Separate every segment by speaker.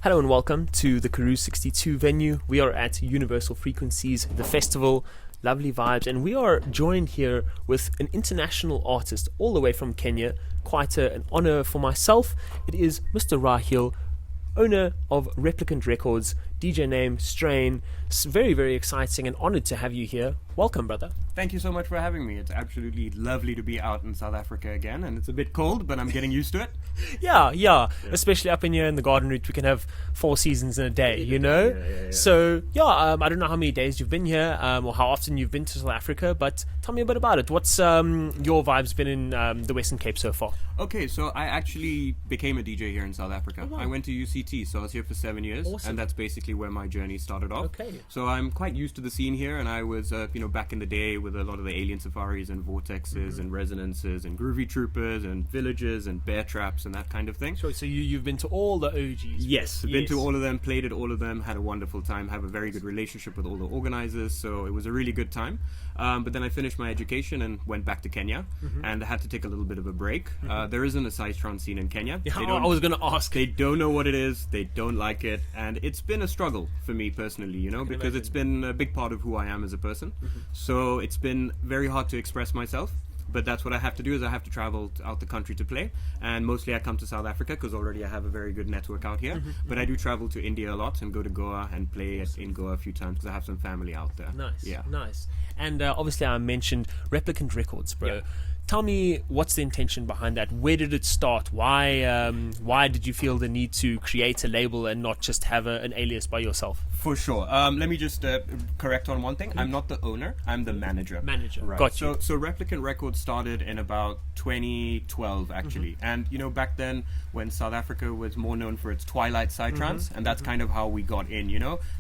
Speaker 1: Hello and welcome to the Karoo 62 venue. We are at Universal Frequencies, the festival, lovely vibes, and we are joined here with an international artist all the way from Kenya. Quite an honor for myself. It is Mr. Rahil, owner of Replicant Records, DJ name Strain. It's very, very exciting and honored to have you here. Welcome, brother.
Speaker 2: Thank you so much for having me. It's absolutely lovely to be out in South Africa again, and it's a bit cold, but I'm getting used to it.
Speaker 1: Yeah. Especially up in here in the Garden Route, we can have 4 seasons in a day, you know?
Speaker 2: Yeah.
Speaker 1: So, I don't know how many days you've been here or how often you've been to South Africa, but tell me a bit about it. What's your vibes been in the Western Cape so far?
Speaker 2: Okay, so I actually became a DJ here in South Africa.
Speaker 1: Oh, wow.
Speaker 2: I went to UCT, so I was here for 7 years,
Speaker 1: Awesome.
Speaker 2: and that's basically where my journey started off.
Speaker 1: Okay.
Speaker 2: So I'm quite used to the scene here, and I was, back in the day with a lot of the Alien Safaris and Vortexes and Resonances and Groovy Troopers and Villages and Bear Traps and that kind of thing.
Speaker 1: Sure, so you've been to all the OGs?
Speaker 2: Yes, been to all of them, played at all of them, had a wonderful time, have a very good relationship with all the organizers, so it was a really good time. But then I finished my education and went back to Kenya, and I had to take a little bit of a break. There isn't a Psytrance scene in Kenya.
Speaker 1: Yeah, I was going to ask.
Speaker 2: They don't know what it is, they don't like it, and it's been a struggle for me personally, because it's been a big part of who I am as a person. So it's been very hard to express myself. But that's what I have to do, is I have to travel out the country to play, and mostly I come to South Africa because already I have a very good network out here. But I do travel to India a lot and go to Goa and play in Goa a few times because I have some family out there.
Speaker 1: Nice. And obviously I mentioned Replicant Records, bro.
Speaker 2: Yeah.
Speaker 1: Tell me, what's the intention behind that? Where did it start? Why did you feel the need to create a label and not just have an alias by yourself?
Speaker 2: For sure. Let me just correct on one thing. I'm not the owner. I'm the manager.
Speaker 1: Right. Got you.
Speaker 2: So Replicant Records started in about 2012, actually. And, back then, when South Africa was more known for its Twilight Psytrance, and that's kind of how we got in,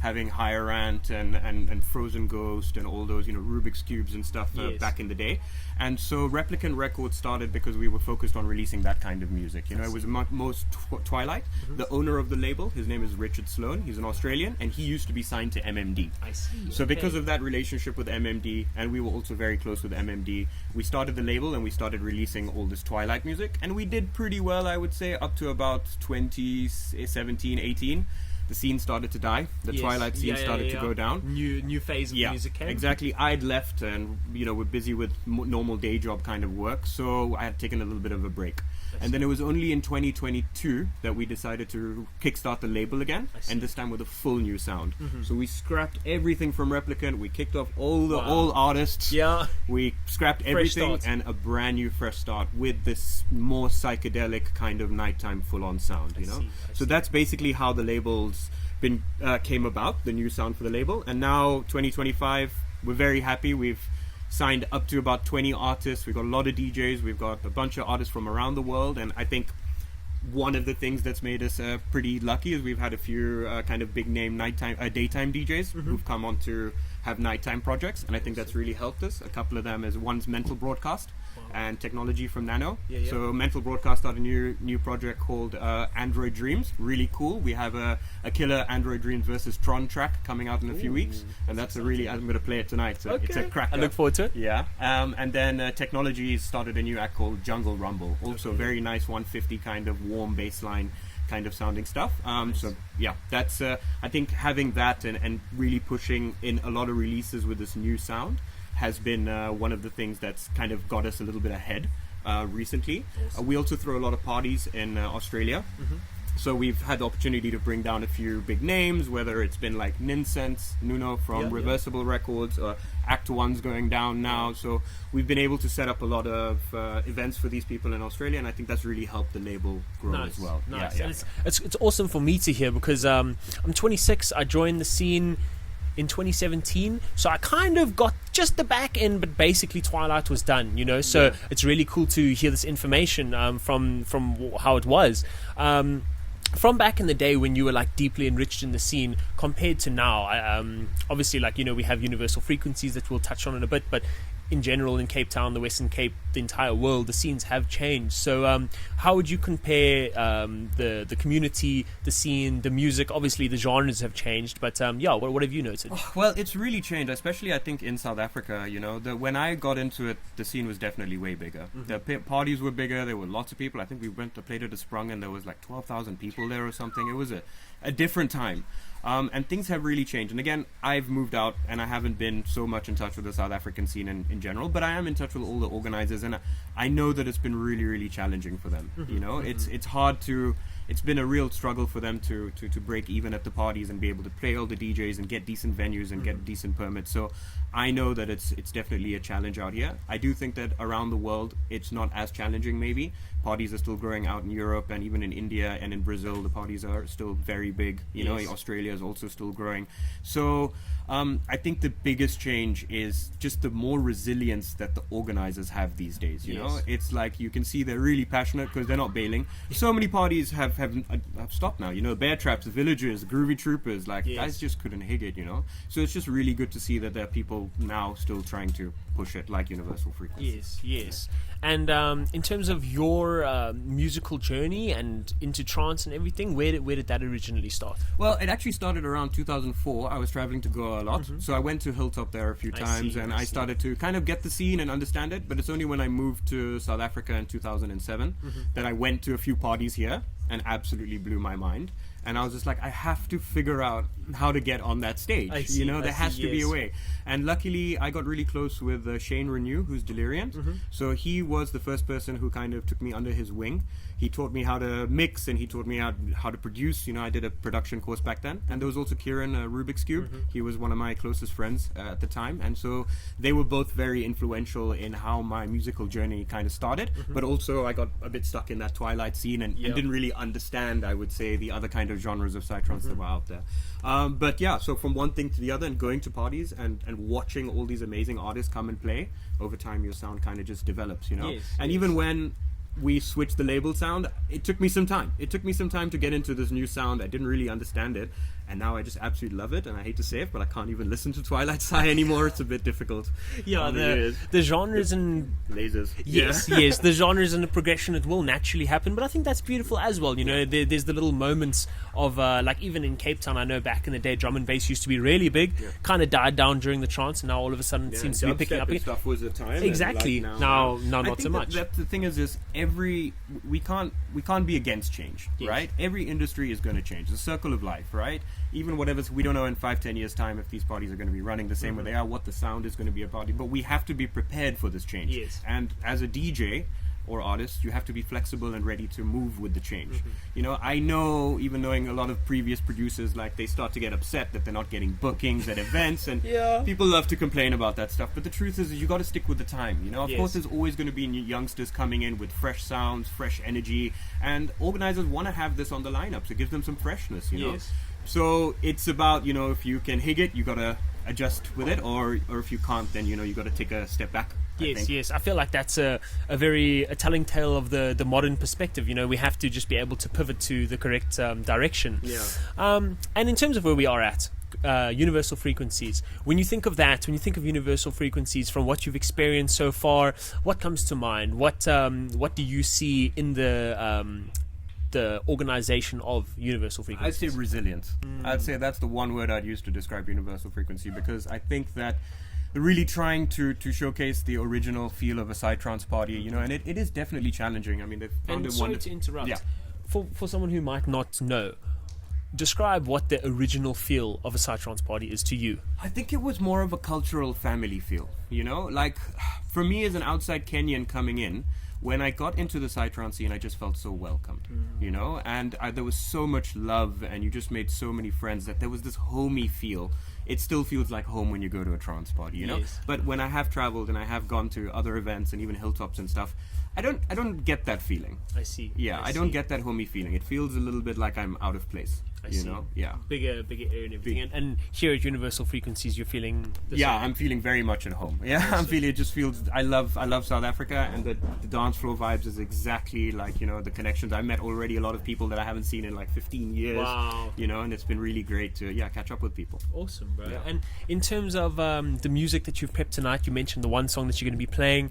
Speaker 2: having Higher Rant and Frozen Ghost and all those, Rubik's Cubes and stuff back in the day. And so Replicant Records started because we were focused on releasing that kind of music. It was most Twilight. The owner of the label, his name is Richard Sloan. He's an Australian, and he used to be signed to MMD.
Speaker 1: I see.
Speaker 2: So because of that relationship with MMD, and we were also very close with MMD, we started the label and we started releasing all this Twilight music. And we did pretty well, I would say, up to about 2017, 18. The scene started to die. The Twilight scene started to go down.
Speaker 1: New phase of music came.
Speaker 2: Exactly. I'd left and, we're busy with normal day job kind of work. So I had taken a little bit of a break. And then it was only in 2022 that we decided to kickstart the label again. And this time with a full new sound. So we scrapped everything from Replicant. We kicked off all the old artists.
Speaker 1: Yeah.
Speaker 2: We scrapped everything and a brand new fresh start with this more psychedelic kind of nighttime full-on sound, I see. So that's basically how the label's came about, the new sound for the label. And now 2025, we're very happy. We've signed up to about 20 artists. We've got a lot of DJs. We've got a bunch of artists from around the world. And I think one of the things that's made us pretty lucky is we've had a few kind of big name daytime DJs who've come on to have nighttime projects. And I think that's really helped us. A couple of them is one's Mental Broadcast and Technology from Nano. So Mental Broadcast started a new project called Android Dreams. Really cool. We have a killer Android Dreams versus Tron track coming out in a few weeks, and that's I'm going to play it tonight. So it's a cracker.
Speaker 1: I look forward to it.
Speaker 2: Yeah. And then Technology started a new act called Jungle Rumble. Also very nice 150 kind of warm bass line kind of sounding stuff. So yeah, that's I think having that and really pushing in a lot of releases with this new sound has been one of the things that's kind of got us a little bit ahead recently. Awesome. We also throw a lot of parties in Australia. So we've had the opportunity to bring down a few big names, whether it's been like Nuno from Reversible Records, or Act One's going down now. So we've been able to set up a lot of events for these people in Australia, and I think that's really helped the label grow as well.
Speaker 1: Nice. Yeah. It's awesome for me to hear because I'm 26. I joined the scene in 2017, so I kind of got just the back end, but basically Twilight was done, so it's really cool to hear this information from how it was from back in the day when you were like deeply enriched in the scene compared to now. Obviously, we have Universal Frequencies that we'll touch on in a bit, but in general in Cape Town, the Western Cape, the entire world, the scenes have changed. So how would you compare the community, the scene, the music? Obviously the genres have changed, but what have you noted?
Speaker 2: Well, it's really changed, especially I think in South Africa. When I got into it, the scene was definitely way bigger. The parties were bigger, there were lots of people. I think we went to played at a Sprung and there was like 12,000 people there or something. It was a different time. And things have really changed. And again, I've moved out and I haven't been so much in touch with the South African scene in general, but I am in touch with all the organizers, and I know that it's been really, really challenging for them. It's hard to... It's been a real struggle for them to break even at the parties and be able to play all the DJs and get decent venues and get decent permits. So I know that it's definitely a challenge out here. I do think that around the world it's not as challenging maybe. Parties are still growing out in Europe and even in India and in Brazil the parties are still very big. Australia is also still growing. So I think the biggest change is just the more resilience that the organizers have these days. It's like you can see they're really passionate because they're not bailing. So many parties have stopped now. Bear Traps, Villagers, Groovy Troopers, guys just couldn't hit it. So it's just really good to see that there are people now still trying to push it like Universal Frequency.
Speaker 1: Yes. And in terms of your musical journey and into trance and everything, where did that originally start?
Speaker 2: Well, it actually started around 2004. I was traveling to Goa a lot, so I went to Hilltop there a few times, and I started to kind of get the scene and understand it. But it's only when I moved to South Africa in 2007 that I went to a few parties here and absolutely blew my mind. And I was just like, I have to figure out how to get on that stage. There has to be a way. And luckily, I got really close with Shane Renew, who's Deliriant. So he was the first person who kind of took me under his wing. He taught me how to mix and he taught me how to produce. I did a production course back then. And there was also Kieran Rubik's Cube. He was one of my closest friends at the time. And so they were both very influential in how my musical journey kind of started. But also I got a bit stuck in that Twilight scene and didn't really understand, I would say, the other kind of genres of Psytrance that were out there. So from one thing to the other and going to parties and watching all these amazing artists come and play, over time your sound kind of just develops, even when we switched the label sound, it took me some time. It took me some time to get into this new sound. I didn't really understand it. And now I just absolutely love it. And I hate to say it, but I can't even listen to Twilight Sigh anymore. It's a bit difficult.
Speaker 1: The genres and...
Speaker 2: Lasers.
Speaker 1: Yes, the genres and the progression, it will naturally happen. But I think that's beautiful as well. There's the little moments of, even in Cape Town, I know back in the day, drum and bass used to be really big. Kind of died down during the trance. And now all of a sudden it seems to be picking up again.
Speaker 2: Stuff was a time.
Speaker 1: Exactly. Now not so much.
Speaker 2: The thing is we can't be against change, right? Every industry is going to change. It's a circle of life, right? Even we don't know in 5-10 years time if these parties are going to be running the same way they are, what the sound is going to be a party, but we have to be prepared for this change. And as a DJ or artist, you have to be flexible and ready to move with the change. I know, even knowing a lot of previous producers, they start to get upset that they're not getting bookings at events, and people love to complain about that stuff, but the truth is you got to stick with the time. Of course there's always going to be new youngsters coming in with fresh sounds, fresh energy, and organizers want to have this on the lineup, so it gives them some freshness, So it's about, if you can hig it, you got to adjust with it, or if you can't, then, you got to take a step back.
Speaker 1: Yes. I feel like that's a very telling tale of the modern perspective. We have to just be able to pivot to the correct direction. And in terms of where we are at, universal frequencies, when you think of universal frequencies, from what you've experienced so far, what comes to mind? What do you see in the organization of universal frequencies?
Speaker 2: I'd say resilience. I'd say that's the one word I'd use to describe universal frequency, because I think that they're really trying to showcase the original feel of a Psytrance party, and it is definitely challenging. I mean, they've found
Speaker 1: sorry to interrupt. For someone who might not know, describe what the original feel of a Psytrance party is to you.
Speaker 2: I think it was more of a cultural family feel, for me as an outside Kenyan coming in, when I got into the Psytrance scene, I just felt so welcomed, and there was so much love, and you just made so many friends that there was this homey feel. It still feels like home when you go to a trance party, But when I have traveled and I have gone to other events and even hilltops and stuff, I don't get that feeling.
Speaker 1: I see.
Speaker 2: I don't get that homey feeling. It feels a little bit like I'm out of place.
Speaker 1: I see. Bigger area and everything. And here at Universal Frequencies, you're feeling the same?
Speaker 2: I'm feeling very much at home. I'm feeling, it just feels, I love South Africa, and the dance floor vibes is exactly like, the connections. I met already a lot of people that I haven't seen in like 15 years.
Speaker 1: Wow.
Speaker 2: And it's been really great to catch up with people.
Speaker 1: Awesome, bro. Yeah. And in terms of the music that you've prepped tonight, you mentioned the one song that you're going to be playing.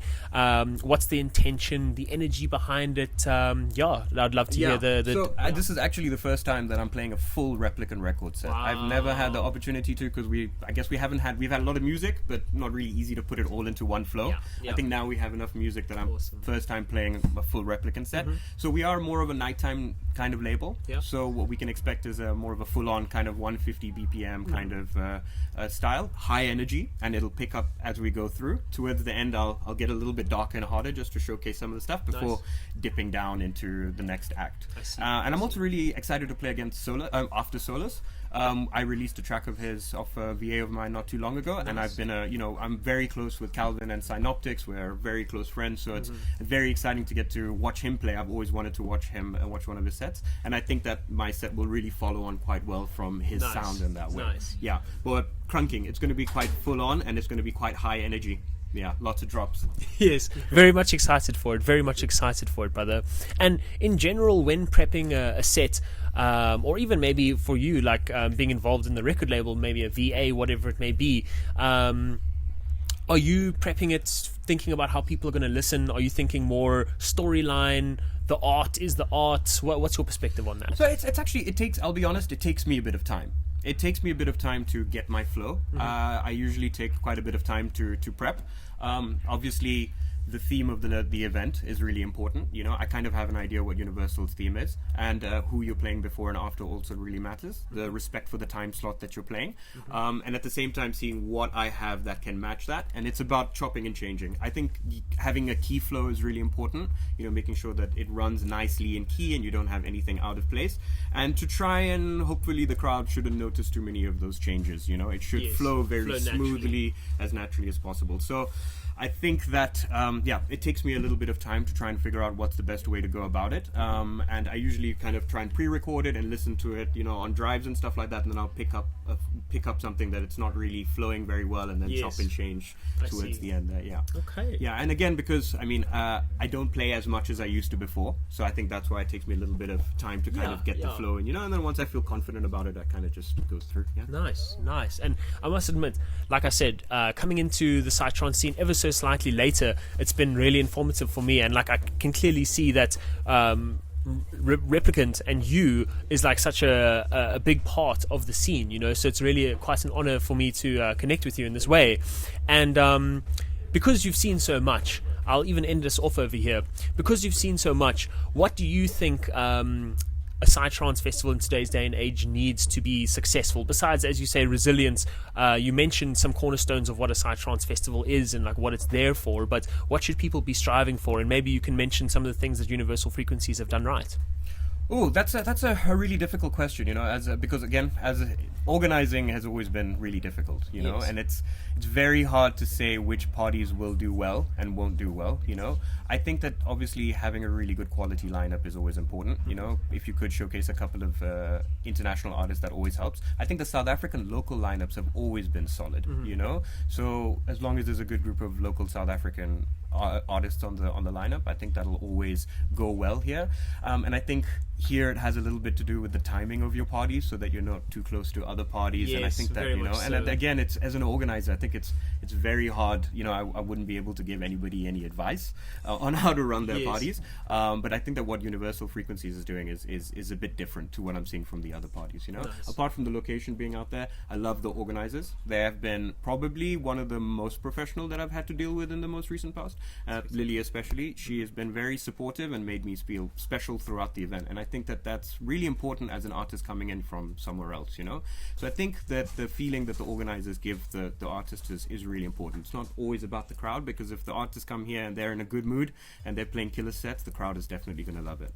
Speaker 1: What's the intention, the energy behind it? I'd love to hear
Speaker 2: this is actually the first time that I'm playing a full Replicant Records set. Wow. I've never had the opportunity to, because we've had a lot of music, but not really easy to put it all into one flow. I think now we have enough music that I'm first time playing a full Replicant set. So we are more of a nighttime kind of label. So what we can expect is more of a full-on kind of 150 BPM kind of style, high energy, and it'll pick up as we go through. Towards the end, I'll get a little bit darker and harder just to showcase some of the stuff before dipping down into the next act. And I'm also really excited to play against after Solus. I released a track of his off a VA of mine not too long ago, and I've been I'm very close with Calvin and Synoptics. We're very close friends, so it's very exciting to get to watch him play. I've always wanted to watch him and watch one of his sets, and I think that my set will really follow on quite well from his sound in that way. But crunking, it's going to be quite full on, and it's going to be quite high energy. Lots of drops.
Speaker 1: Yes, very much excited for it. Very much excited for it, brother. And in general, when prepping a set, or even maybe for you, like being involved in the record label, maybe a VA, whatever it may be, are you prepping it thinking about how people are going to listen? Are you thinking more storyline? The art is the art. What's your perspective on that?
Speaker 2: So it's actually, I'll be honest, it takes me a bit of time. It takes me a bit of time to get my flow. I usually take quite a bit of time to prep. Obviously, the theme of the event is really important. I kind of have an idea what Universal's theme is, and who you're playing before and after also really matters. The respect for the time slot that you're playing, and at the same time seeing what I have that can match that. And it's about chopping and changing. I think having a key flow is really important. Making sure that it runs nicely in key and you don't have anything out of place. And to try and hopefully the crowd shouldn't notice too many of those changes. It should flow very smoothly, as naturally as possible. So I think that, it takes me a little bit of time to try and figure out what's the best way to go about it. And I usually kind of try and pre-record it and listen to it, on drives and stuff like that. And then I'll pick up something that it's not really flowing very well, and then chop and change towards the end there.
Speaker 1: Okay.
Speaker 2: Yeah, and again, because, I don't play as much as I used to before. So I think that's why it takes me a little bit of time to kind of get the flow. And, and then once I feel confident about it, I kind of just goes through. Yeah.
Speaker 1: Nice. And I must admit, like I said, coming into the Psytrance scene ever so slightly later, it's been really informative for me, and like I can clearly see that Replicant and you is like such a big part of the scene, so it's really quite an honor for me to connect with you in this way. And because you've seen so much, I'll even end this off over here. Because you've seen so much, what do you think a Psytrance festival in today's day and age needs to be successful? Besides, as you say, resilience, you mentioned some cornerstones of what a Psytrance festival is and like what it's there for, but what should people be striving for? And maybe you can mention some of the things that Universal Frequencies have done right.
Speaker 2: Oh, that's a really difficult question, because again, organizing has always been really difficult, and it's very hard to say which parties will do well and won't do well, I think that obviously having a really good quality lineup is always important, if you could showcase a couple of international artists, that always helps. I think the South African local lineups have always been solid, so as long as there's a good group of local South African artists on the lineup, I think that'll always go well here. And I think here it has a little bit to do with the timing of your parties, so that you're not too close to other parties. And I think that and again, it's as an organizer, I think it's very hard. I wouldn't be able to give anybody any advice on how to run their parties. But I think that what Universal Frequencies is doing is a bit different to what I'm seeing from the other parties. Nice. Apart from the location being out there, I love the organizers. They have been probably one of the most professional that I've had to deal with in the most recent past. Lily especially, she has been very supportive and made me feel special throughout the event, and I think that that's really important as an artist coming in from somewhere else, so I think that the feeling that the organizers give the artists is really important. It's not always about the crowd, because if the artists come here and they're in a good mood and they're playing killer sets, the crowd is definitely going to love it.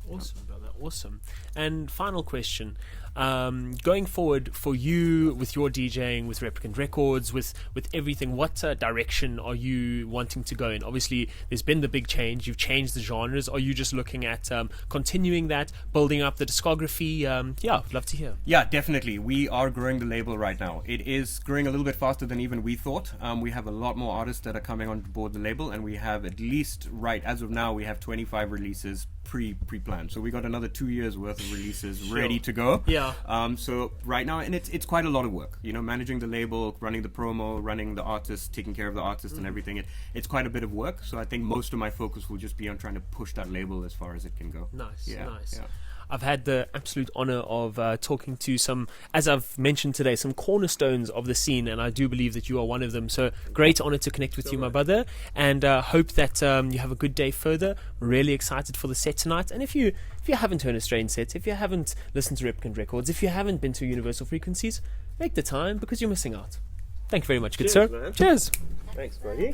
Speaker 1: Awesome, brother. Awesome. And final question. Going forward for you with your DJing, with Replicant Records, with everything, what direction are you wanting to go in? Obviously, there's been the big change. You've changed the genres. Are you just looking at continuing that, building up the discography? I'd love to hear.
Speaker 2: Yeah, definitely. We are growing the label right now. It is growing a little bit faster than even we thought. We have a lot more artists that are coming on board the label, and we have at least, as of now, we have 25 releases pre-planned. So we got another 2 years worth of releases ready to go.
Speaker 1: Yeah.
Speaker 2: So right now, and it's quite a lot of work. Managing the label, running the promo, running the artists, taking care of the artists and everything. It's quite a bit of work. So I think most of my focus will just be on trying to push that label as far as it can go.
Speaker 1: Nice.
Speaker 2: Yeah.
Speaker 1: I've had the absolute honor of talking to some, as I've mentioned today, some cornerstones of the scene, and I do believe that you are one of them. So great honor to connect with you, my brother, and hope that you have a good day further. Really excited for the set tonight. And if you haven't heard a Strange set, if you haven't listened to Replicant Records, if you haven't been to Universal Frequencies, make the time because you're missing out. Thank you very much, good sir.
Speaker 2: Man.
Speaker 1: Cheers.
Speaker 2: Thanks, buddy.